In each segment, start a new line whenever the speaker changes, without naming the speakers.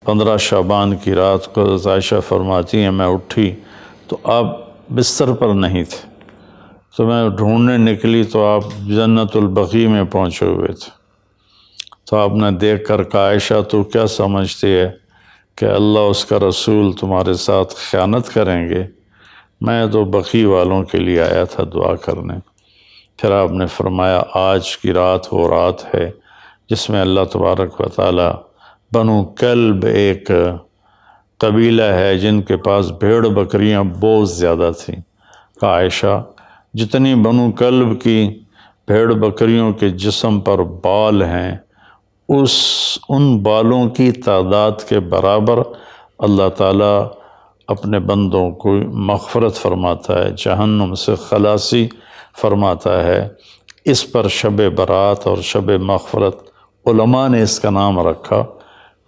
15 شعبان کی رات کو عائشہ فرماتی ہیں میں اٹھی تو آپ بستر پر نہیں تھے، تو میں ڈھونڈنے نکلی تو آپ جنت البقیع میں پہنچے ہوئے تھے۔ تو آپ نے دیکھ کر کہا عائشہ تو کیا سمجھتی ہے کہ اللہ اس کا رسول تمہارے ساتھ خیانت کریں گے؟ میں تو بقیع والوں کے لیے آیا تھا دعا کرنے۔ پھر آپ نے فرمایا آج کی رات وہ رات ہے جس میں اللہ تبارک و تعالی بنو کلب ایک قبیلہ ہے جن کے پاس بھیڑ بکریاں بہت زیادہ تھیں، کہا عائشہ جتنی بنو کلب کی بھیڑ بکریوں کے جسم پر بال ہیں ان بالوں کی تعداد کے برابر اللہ تعالیٰ اپنے بندوں کو مغفرت فرماتا ہے، جہنم سے خلاصی فرماتا ہے۔ اس پر شب برات اور شب مغفرت علماء نے اس کا نام رکھا،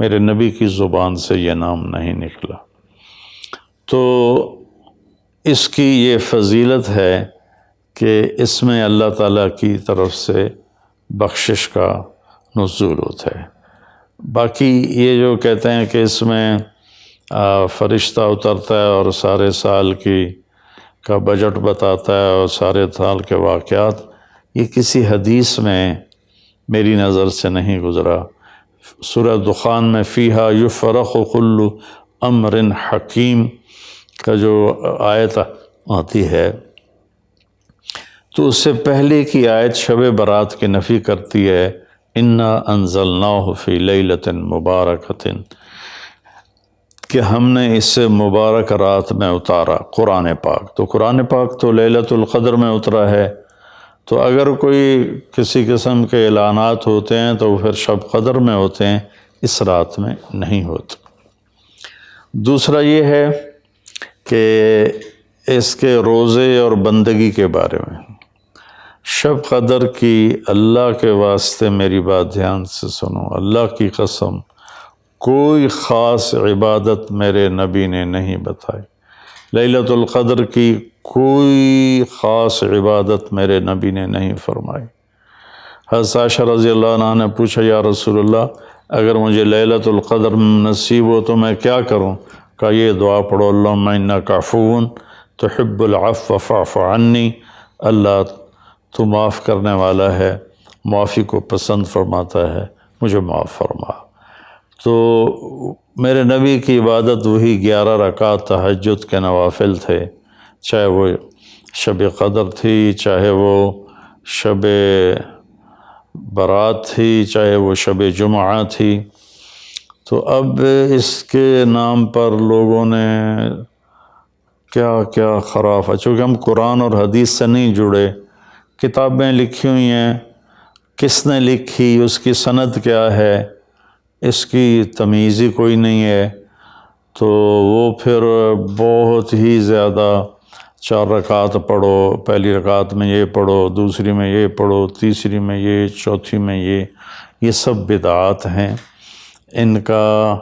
میرے نبی کی زبان سے یہ نام نہیں نکلا۔ تو اس کی یہ فضیلت ہے کہ اس میں اللہ تعالیٰ کی طرف سے بخشش کا نزول ہوتا ہے۔ باقی یہ جو کہتے ہیں کہ اس میں فرشتہ اترتا ہے اور سارے سال کا بجٹ بتاتا ہے اور سارے سال کے واقعات، یہ کسی حدیث میں میری نظر سے نہیں گزرا۔ سورہ دخان میں فیہا یفرق کل امر حکیم کا جو آیت آتی ہے تو اس سے پہلے کی آیت شب برات کی نفی کرتی ہے، انا انزلناہ فی لیلۃ مبارکۃ، کہ ہم نے اس سے مبارک رات میں اتارا قرآن پاک۔ تو قرآن پاک تو لیلۃ القدر میں اترا ہے، تو اگر کوئی کسی قسم کے اعلانات ہوتے ہیں تو پھر شب قدر میں ہوتے ہیں، اس رات میں نہیں ہوتے۔ دوسرا یہ ہے کہ اس کے روزے اور بندگی کے بارے میں، شب قدر کی اللہ کے واسطے میری بات دھیان سے سنو، اللہ کی قسم کوئی خاص عبادت میرے نبی نے نہیں بتائی، لیلۃ القدر کی کوئی خاص عبادت میرے نبی نے نہیں فرمائی۔ حضرت عائشہ رضی اللہ عنہ نے پوچھا یا رسول اللہ اگر مجھے لیلۃ القدر نصیب ہو تو میں کیا کروں؟ کہا یہ دعا پڑھو، اللہم انک عفو تحب العفو فاعف عنی، اللہ تو معاف کرنے والا ہے، معافی کو پسند فرماتا ہے، مجھے معاف فرما۔ تو میرے نبی کی عبادت وہی 11 رکعت تہجد کے نوافل تھے، چاہے وہ شب قدر تھی، چاہے وہ شب برات تھی، چاہے وہ شب جمعہ تھی۔ تو اب اس کے نام پر لوگوں نے کیا کیا خرافہ، چونکہ ہم قرآن اور حدیث سے نہیں جڑے، کتابیں لکھی ہوئی ہیں، کس نے لکھی، اس کی سند کیا ہے، اس کی تمیز ہی کوئی نہیں ہے، تو وہ پھر بہت ہی زیادہ 4 رکعت پڑھو، پہلی رکعت میں یہ پڑھو، دوسری میں یہ پڑھو، تیسری میں یہ، چوتھی میں یہ سب بدعات ہیں، ان کا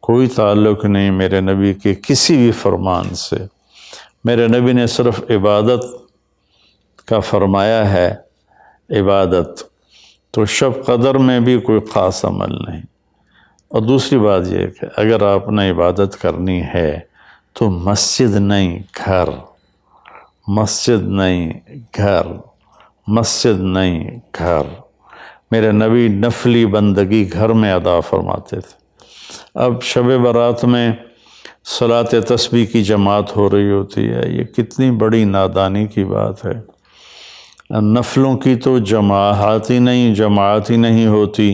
کوئی تعلق نہیں میرے نبی کے کسی بھی فرمان سے۔ میرے نبی نے صرف عبادت کا فرمایا ہے، عبادت تو شب قدر میں بھی کوئی خاص عمل نہیں۔ اور دوسری بات یہ کہ اگر آپ نے عبادت کرنی ہے تو مسجد نہیں گھر، مسجد نہیں گھر، مسجد نہیں گھر۔ میرے نبی نفلی بندگی گھر میں ادا فرماتے تھے۔ اب شب برات میں صلاۃ تسبیح کی جماعت ہو رہی ہوتی ہے، یہ کتنی بڑی نادانی کی بات ہے۔ نفلوں کی تو جماعت ہی نہیں ہوتی،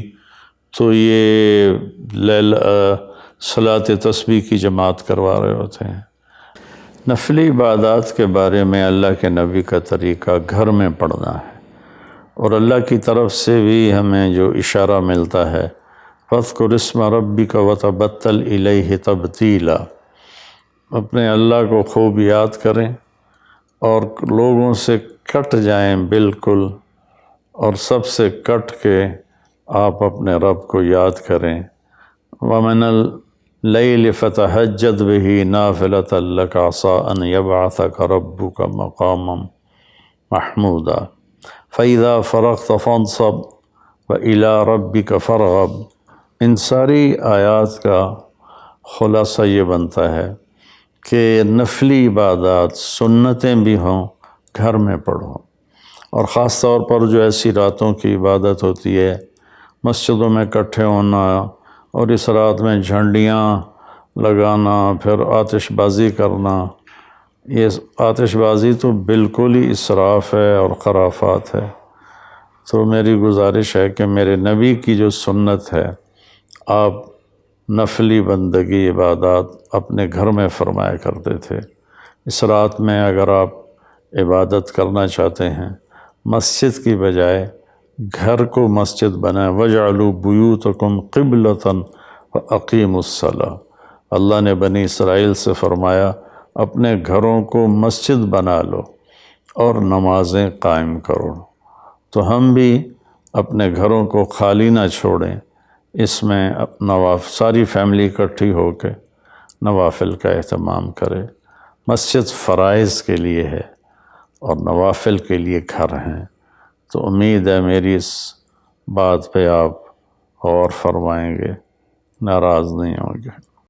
تو یہ صلاۃ تسبیح کی جماعت کروا رہے ہوتے ہیں۔ نفلی عبادات کے بارے میں اللہ کے نبی کا طریقہ گھر میں پڑھنا ہے، اور اللہ کی طرف سے بھی ہمیں جو اشارہ ملتا ہے فَاذْكُرِ اسْمَ رَبِّكَ وَتَبَتَّلْ إِلَيْهِ تَبْتِيلًا، اپنے اللہ کو خوب یاد کریں اور لوگوں سے کٹ جائیں بالکل، اور سب سے کٹ کے آپ اپنے رب کو یاد کریں۔ وَمِنَ اللَّيْلِ فَتَهَجَّدْ بِهِ نَافِلَةً لَكَ عَسَىٰ أَن يَبْعَثَكَ رَبُّكَ مَقَامًا مَحْمُودًا فَإِذَا فَرَغْتَ فَانْصَبْ وَإِلَىٰ رَبِّكَ فَارْغَب ان ساری آیات کا خلاصہ یہ بنتا ہے کہ نفلی عبادات سنتیں بھی ہوں گھر میں پڑھو، اور خاص طور پر جو ایسی راتوں کی عبادت ہوتی ہے، مسجدوں میں اکٹھے ہونا اور اس رات میں جھنڈیاں لگانا، پھر آتش بازی کرنا، یہ آتش بازی تو بالکل ہی اسراف ہے اور خرافات ہے۔ تو میری گزارش ہے کہ میرے نبی کی جو سنت ہے، آپ نفلی بندگی عبادات اپنے گھر میں فرمایا کرتے تھے۔ اس رات میں اگر آپ عبادت کرنا چاہتے ہیں، مسجد کی بجائے گھر کو مسجد بنائیں۔ وَاجْعَلُوا بُيُوتَكُمْ قِبْلَةً وَأَقِيمُوا الصَّلَاةَ۔ اللہ نے بنی اسرائیل سے فرمایا اپنے گھروں کو مسجد بنا لو اور نمازیں قائم کرو۔ تو ہم بھی اپنے گھروں کو خالی نہ چھوڑیں، اس میں ساری فیملی اکٹھی ہو کے نوافل کا اہتمام کرے۔ مسجد فرائض کے لیے ہے اور نوافل کے لیے گھر ہیں۔ تو امید ہے میری اس بات پہ آپ غور فرمائیں گے، ناراض نہیں ہوں گے۔